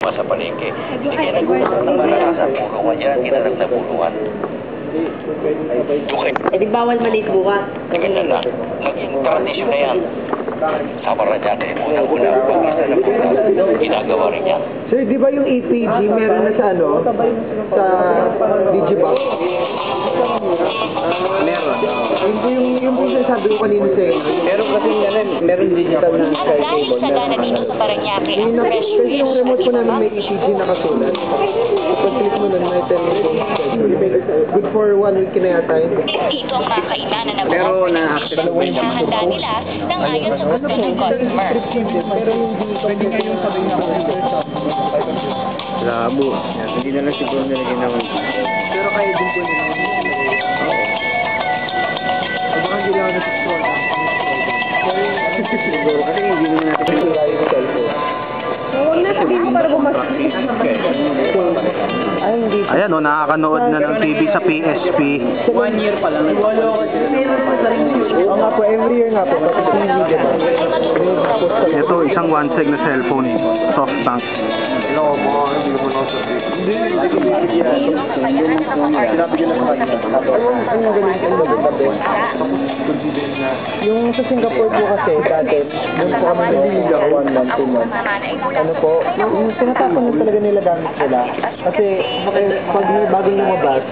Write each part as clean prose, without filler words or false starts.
Sa palengke. Hindi kaya nag-uusap ng malakas sa pulo ka dyan, kinalag na puluhan. Okay. Eh, di bawal maliit bukas. Ganyan na. Naging tradisyon na yan. Sa Paranaque, unang-una, pag-isa na pulo, ginagawa rin yan. Sir, di ba yung EPG meron na sa ano? Sa Digibox? Meron. Yung po sinasabi ko kanina sa'yo. Meron kasi meron digital na At dahil sa dana dito sa Parañaque, ang presyo Kasi yung remote po namin may EPG nakasulat. Pag-click mo nun, may tell me good for 1 week na yata yun. dito ang mga kainan na Pero nabubuo ng na-accept ang pinahanda nila ng ayon sa gusto ng customer. Pero yung pwede ngayon sabihin ako Labo. Yan, hindi na lang siguro nilagyan ng... pero kaya din po nila. Ay, baka hindi lang na-scroll. Siguro kasi hindi naman natin siguro yung cellphone. Huwag na sabihin para bumasok. Ay, hindi. Ayan o, nakakanood na ng TV sa PSP. 1 year pa lang. Oo nga po, every year nga po. Pati TV, diba? Ito, isang one-seg na cellphone. Soft tank. Yung sa Singapore po kasi, dati, doon po kami naliligaw 1 month, 2 months. Ano po, yung tinatapon na talaga nila gamit nila. Kasi pag bagong lumabas,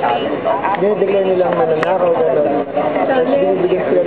dinideclare nilang nananakaw, gano'n. Tapos binibigyan sila